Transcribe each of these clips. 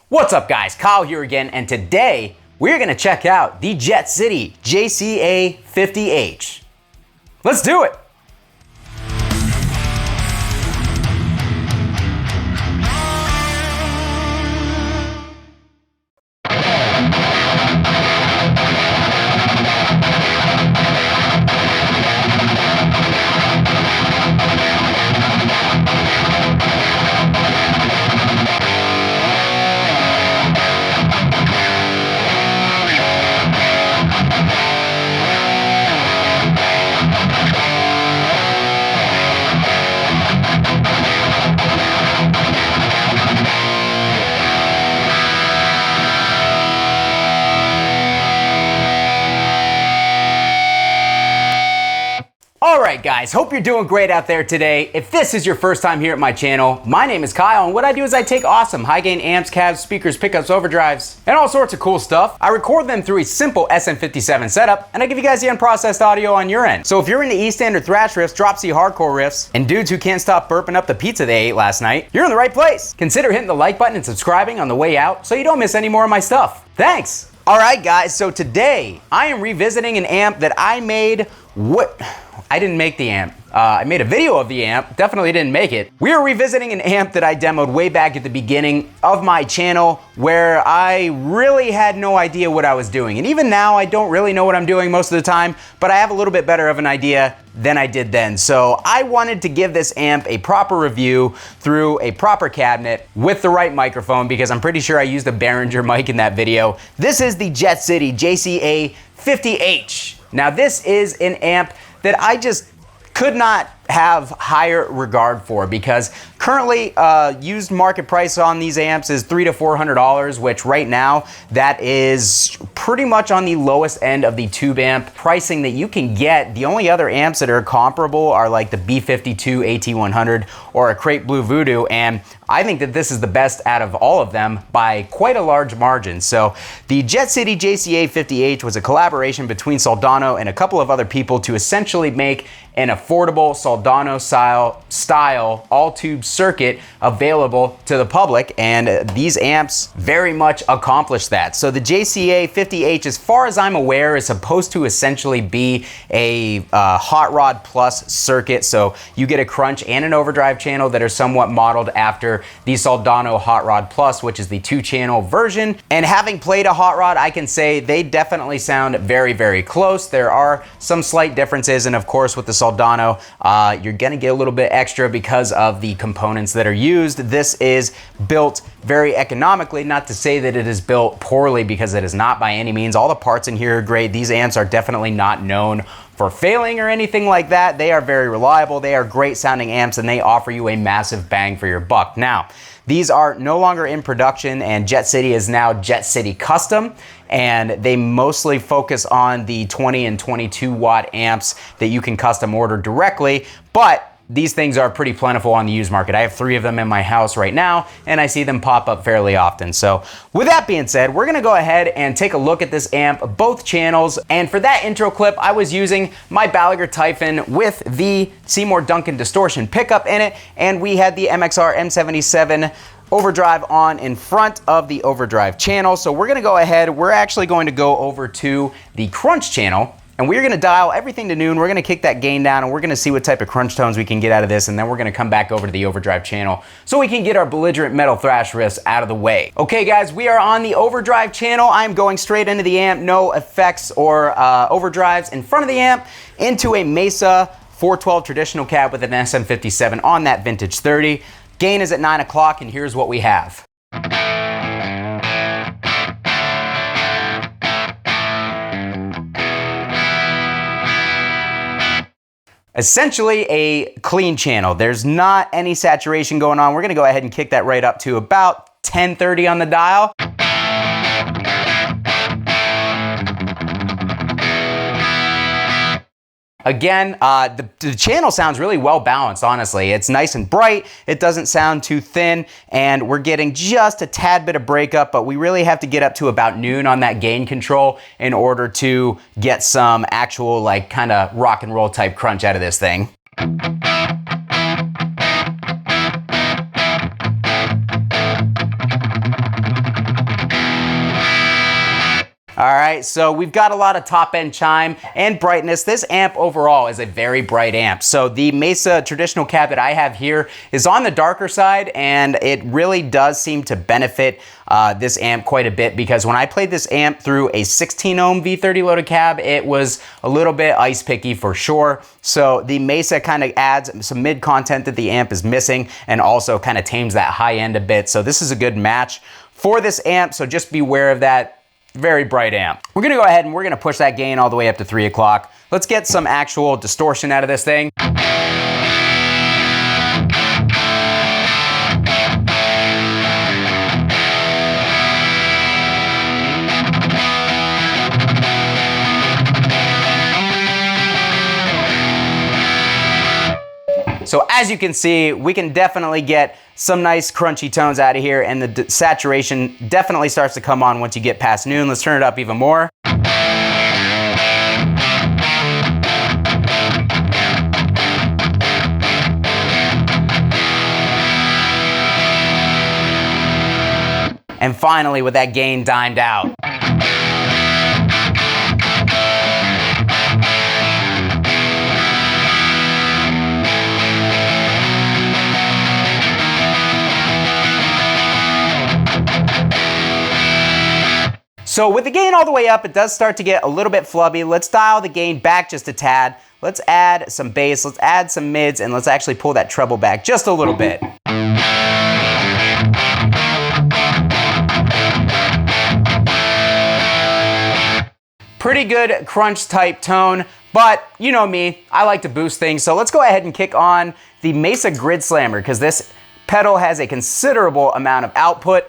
What's up guys, Kyle here again, and today we're gonna check out the Jet City JCA50H. Let's do it! Alright guys, hope you're doing great out there today. If this is your first time here at my channel, my name is Kyle, and what I do is I take awesome high gain amps, cabs, speakers, pickups, overdrives, and all sorts of cool stuff. I record them through a simple SM57 setup, and I give you guys the unprocessed audio on your end. So if you're into East End or thrash riffs, drop C hardcore riffs, and dudes who can't stop burping up the pizza they ate last night, you're in the right place. Consider hitting the like button and subscribing on the way out so you don't miss any more of my stuff. Thanks! Alright guys, so today I am revisiting an amp that I made. I didn't make the amp. I made a video of the amp, definitely didn't make it. We are revisiting an amp that I demoed way back at the beginning of my channel where I really had no idea what I was doing. And even now, I don't really know what I'm doing most of the time, but I have a little bit better of an idea than I did then. So I wanted to give this amp a proper review through a proper cabinet with the right microphone because I'm pretty sure I used a Behringer mic in that video. This is the Jet City JCA50H. Now this is an amp that I just could not have higher regard for because currently used market price on these amps is $300 to $400, which right now that is pretty much on the lowest end of the tube amp pricing that you can get. The only other amps that are comparable are like the B52 AT100 or a Crate Blue Voodoo, and I think that this is the best out of all of them by quite a large margin. So the Jet City JCA50H was a collaboration between Soldano and a couple of other people to essentially make an affordable Soldano style all-tube circuit available to the public, and these amps very much accomplished that. So the JCA50H, as far as I'm aware, is supposed to essentially be a Hot Rod Plus circuit. So you get a crunch and an overdrive channel that are somewhat modeled after the Soldano Hot Rod Plus, which is the 2-channel version. And having played a Hot Rod, I can say they definitely sound very, very close. There are some slight differences, and of course with the Soldano, you're gonna get a little bit extra because of the components that are used. This is built very economically, not to say that it is built poorly because it is not by any means. All the parts in here are great. These amps are definitely not known for failing or anything like that. They are very reliable. They are great sounding amps, and they offer you a massive bang for your buck. Now, these are no longer in production, and Jet City is now Jet City Custom, and they mostly focus on the 20 and 22 watt amps that you can custom order directly, but these things are pretty plentiful on the used market. I have 3 of them in my house right now, and I see them pop up fairly often. So with that being said, we're gonna go ahead and take a look at this amp, both channels. And for that intro clip, I was using my Gallagher Typhon with the Seymour Duncan distortion pickup in it, and we had the MXR M77 Overdrive on in front of the Overdrive channel. So we're gonna go ahead, we're actually going to go over to the crunch channel, and we're gonna dial everything to noon. We're gonna kick that gain down, and we're gonna see what type of crunch tones we can get out of this, and then we're gonna come back over to the Overdrive channel so we can get our belligerent metal thrash riffs out of the way. Okay guys, we are on the Overdrive channel. I'm going straight into the amp, no effects or overdrives in front of the amp, into a Mesa 412 traditional cab with an SM57 on that vintage 30. Gain is at 9 o'clock, and here's what we have. Essentially a clean channel. There's not any saturation going on. We're gonna go ahead and kick that right up to about 1030 on the dial. Again, the channel sounds really well balanced, honestly. It's nice and bright, it doesn't sound too thin, and we're getting just a tad bit of breakup, but we really have to get up to about noon on that gain control in order to get some actual, like, kind of rock and roll type crunch out of this thing. All right, so we've got a lot of top end chime and brightness. This amp overall is a very bright amp. So the Mesa traditional cab that I have here is on the darker side, and it really does seem to benefit this amp quite a bit, because when I played this amp through a 16 ohm V30 loaded cab, it was a little bit ice picky for sure. So the Mesa kind of adds some mid content that the amp is missing, and also kind of tames that high end a bit. So this is a good match for this amp, so just beware of that. Very bright amp. We're gonna go ahead and we're gonna push that gain all the way up to 3 o'clock. Let's get some actual distortion out of this thing. So as you can see, we can definitely get some nice crunchy tones out of here, and the saturation definitely starts to come on once you get past noon. Let's turn it up even more. And finally, with that gain dimed out. So with the gain all the way up, it does start to get a little bit flubby. Let's dial the gain back just a tad. Let's add some bass, let's add some mids, and let's actually pull that treble back just a little bit. Pretty good crunch type tone, but you know me, I like to boost things. So let's go ahead and kick on the Mesa Grid Slammer, because this pedal has a considerable amount of output.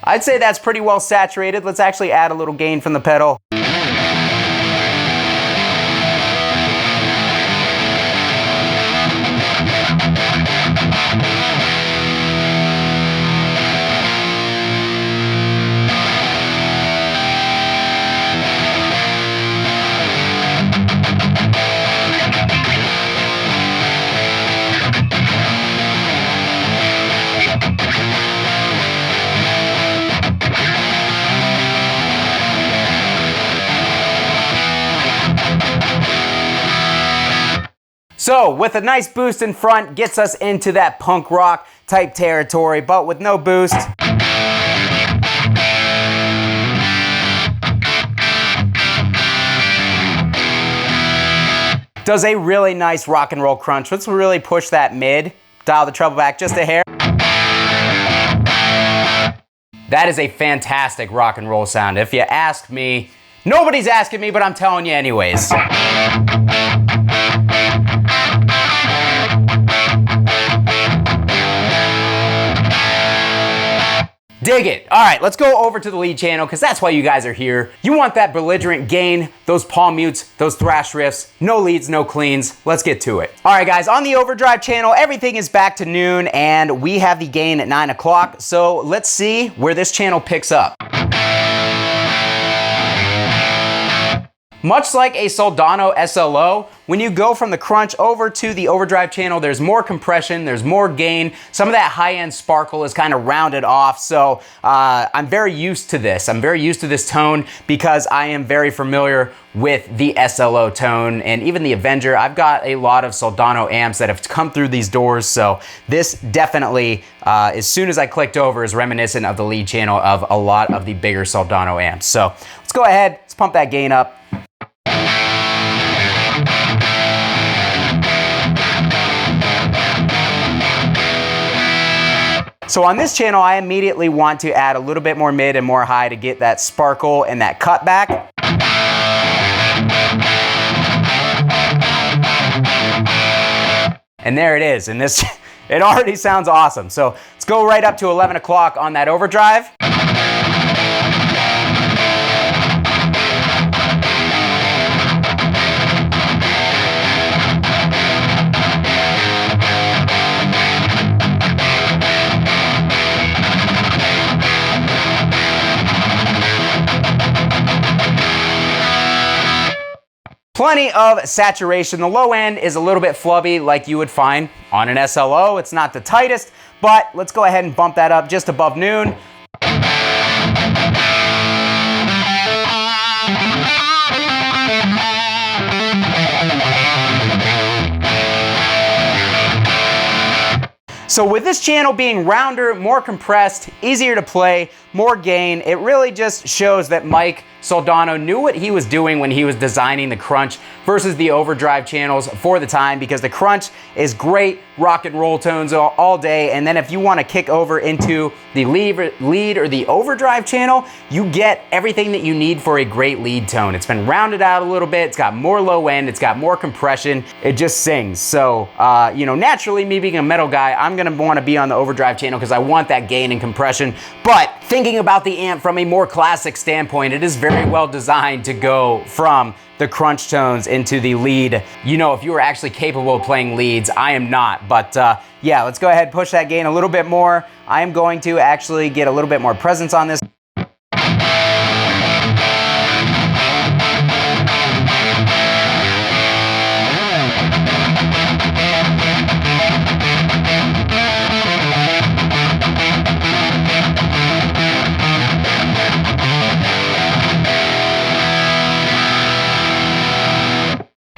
I'd say that's pretty well saturated. Let's actually add a little gain from the pedal. So with a nice boost in front, gets us into that punk rock type territory, but with no boost. Does a really nice rock and roll crunch. Let's really push that mid, dial the treble back just a hair. That is a fantastic rock and roll sound. If you ask me, nobody's asking me, but I'm telling you anyways. Dig it. All right, let's go over to the lead channel, because that's why you guys are here. You want that belligerent gain, those palm mutes, those thrash riffs, no leads, no cleans. Let's get to it. All right, guys, on the Overdrive channel, everything is back to noon, and we have the gain at 9 o'clock. So let's see where this channel picks up. Much like a Soldano SLO, when you go from the crunch over to the Overdrive channel, there's more compression, there's more gain. Some of that high-end sparkle is kind of rounded off. So I'm very used to this. I'm very used to this tone because I am very familiar with the SLO tone and even the Avenger. I've got a lot of Soldano amps that have come through these doors. So this definitely, as soon as I clicked over, is reminiscent of the lead channel of a lot of the bigger Soldano amps. So let's go ahead, let's pump that gain up. So on this channel, I immediately want to add a little bit more mid and more high to get that sparkle and that cutback. And there it is. And this, it already sounds awesome. So let's go right up to 11 o'clock on that Overdrive. Plenty of saturation. The low end is a little bit flubby like you would find on an SLO. It's not the tightest, but let's go ahead and bump that up just above noon. So with this channel being rounder, more compressed, easier to play, more gain, it really just shows that Mike Soldano knew what he was doing when he was designing the Crunch versus the Overdrive channels for the time, because the Crunch is great rock and roll tones all day, and then if you want to kick over into the lead or the Overdrive channel, you get everything that you need for a great lead tone. It's been rounded out a little bit, it's got more low end, it's got more compression, it just sings. So, you know, naturally, me being a metal guy, I'm gonna want to be on the Overdrive channel because I want that gain and compression. But thinking about the amp from a more classic standpoint, it is very well designed to go from the crunch tones into the lead. You know, if you are actually capable of playing leads, I am not. But yeah, let's go ahead and push that gain a little bit more. I am going to actually get a little bit more presence on this.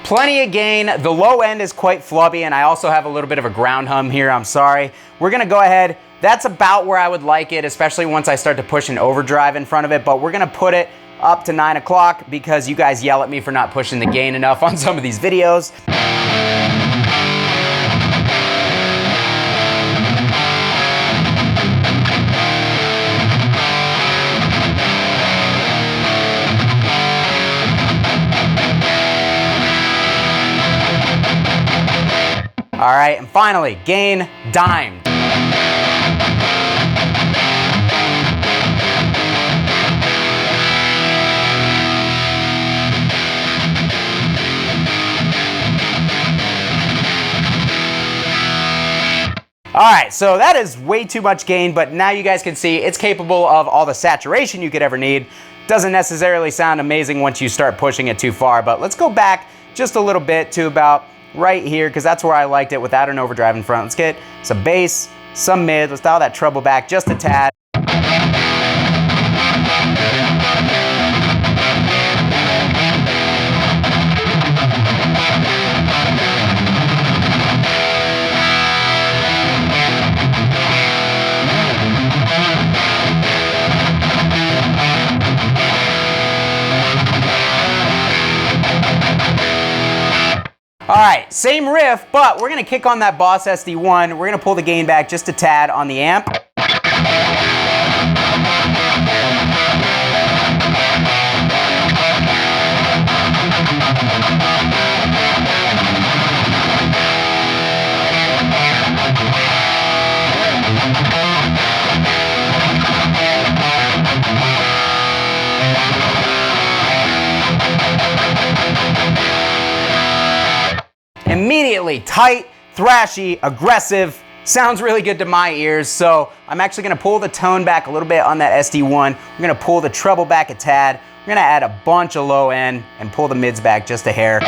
Plenty of gain. The low end is quite flubby, and I also have a little bit of a ground hum here. I'm sorry. We're gonna go ahead. That's about where I would like it, especially once I start to push an overdrive in front of it, but we're gonna put it up to 9 o'clock because you guys yell at me for not pushing the gain enough on some of these videos. All right, and finally, gain dimed. All right, so that is way too much gain, but now you guys can see it's capable of all the saturation you could ever need. Doesn't necessarily sound amazing once you start pushing it too far, but let's go back just a little bit to about right here, because that's where I liked it without an overdrive in front. Let's get some bass, some mid, let's dial that treble back just a tad. All right, same riff, but we're gonna kick on that Boss SD1. We're gonna pull the gain back just a tad on the amp. Immediately tight, thrashy, aggressive, sounds really good to my ears, so I'm actually gonna pull the tone back a little bit on that SD1. We're gonna pull the treble back a tad. We're gonna add a bunch of low end and pull the mids back just a hair.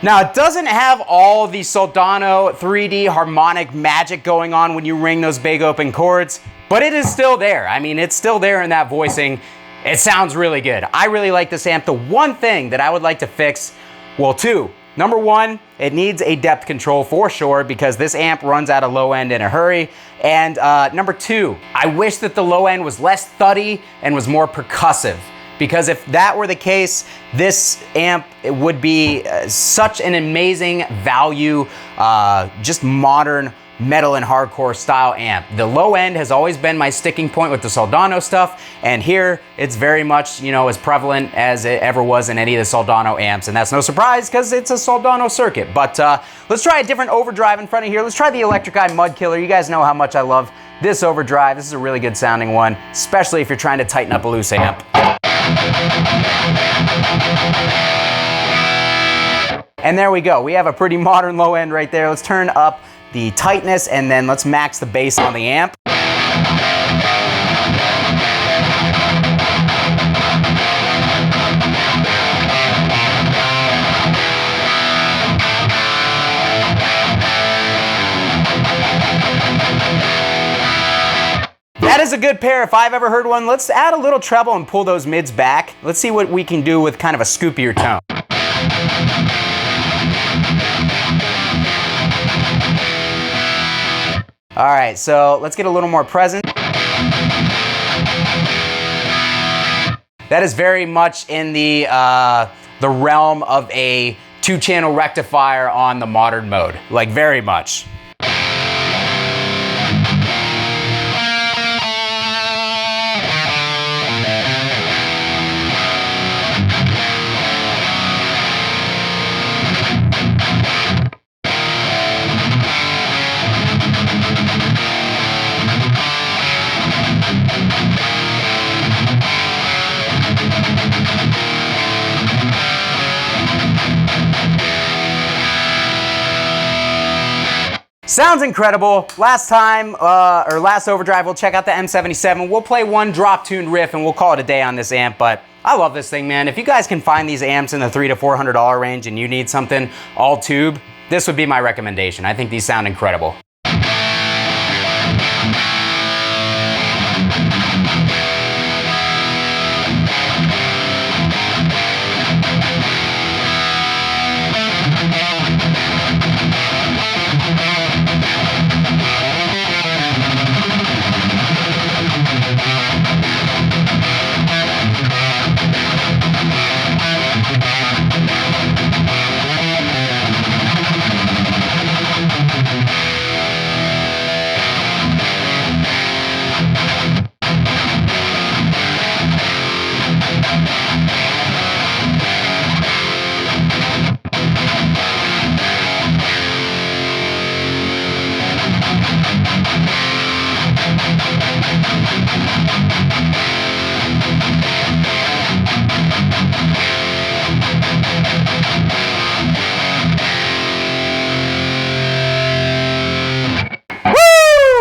Now, it doesn't have all the Soldano 3D harmonic magic going on when you ring those big open chords, but it is still there. I mean, it's still there in that voicing. It sounds really good. I really like this amp. The one thing that I would like to fix, well, two. Number one, it needs a depth control for sure, because this amp runs out of low end in a hurry. And number two, I wish that the low end was less thuddy and was more percussive. Because if that were the case, this amp would be such an amazing value, just modern metal and hardcore style amp. The low end has always been my sticking point with the Soldano stuff, and here it's very much, you know, as prevalent as it ever was in any of the Soldano amps, and that's no surprise because it's a Soldano circuit. But let's try a different Overdrive in front of here. Let's try the Electric Eye Mud Killer. You guys know how much I love this Overdrive. This is a really good sounding one, especially if you're trying to tighten up a loose amp. And there we go. We have a pretty modern low end right there. Let's turn up the tightness and then let's max the bass on the amp. That is a good pair if I've ever heard one. Let's add a little treble and pull those mids back. Let's see what we can do with kind of a scoopier tone. All right, so let's get a little more present. That is very much in the realm of a 2-channel rectifier on the modern mode, like very much. Sounds incredible. Last time, or last Overdrive, we'll check out the M77. We'll play one drop-tuned riff and we'll call it a day on this amp, but I love this thing, man. If you guys can find these amps in the $300 to $400 range and you need something all tube, this would be my recommendation. I think these sound incredible.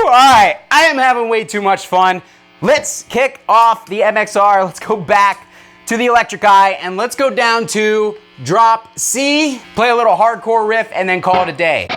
Alright, I am having way too much fun. Let's kick off the MXR. Let's go back to the Electric Eye and let's go down to drop C, play a little hardcore riff, and then call it a day.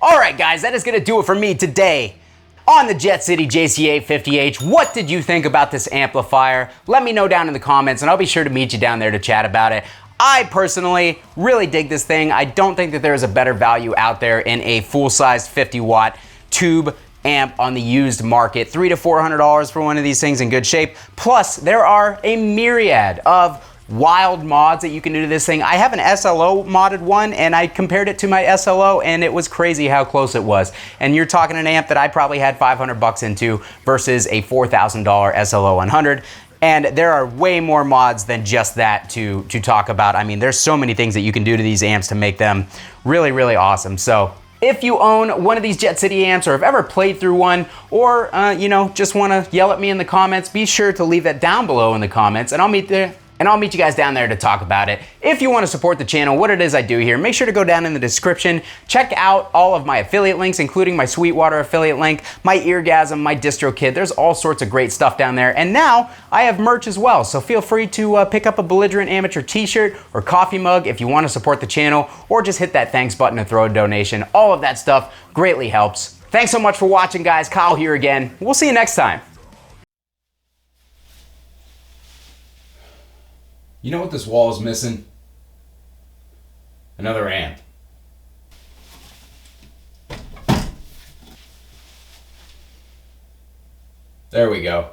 Alright guys, that is going to do it for me today on the Jet City JCA50H. What did you think about this amplifier? Let me know down in the comments and I'll be sure to meet you down there to chat about it. I personally really dig this thing. I don't think that there is a better value out there in a full-size 50-watt tube amp on the used market. $300 to $400 for one of these things in good shape. Plus, there are a myriad of wild mods that you can do to this thing. I have an SLO modded one and I compared it to my SLO and it was crazy how close it was. And you're talking an amp that I probably had 500 bucks into versus a $4,000 SLO 100. And there are way more mods than just that to talk about. I mean, there's so many things that you can do to these amps to make them really, really awesome. So if you own one of these Jet City amps or have ever played through one or, you know, just want to yell at me in the comments, be sure to leave that down below in the comments and I'll meet and I'll meet you guys down there to talk about it. If you want to support the channel, what it is I do here, make sure to go down in the description, check out all of my affiliate links, including my Sweetwater affiliate link, my Eargasm, my distro kit. There's all sorts of great stuff down there. And now I have merch as well, so feel free to pick up a Belligerent Amateur t-shirt or coffee mug if you want to support the channel, or just hit that thanks button and throw a donation. All of that stuff greatly helps. Thanks so much for watching, guys. Kyle here again. We'll see you next time. You know what this wall is missing? Another amp. There we go.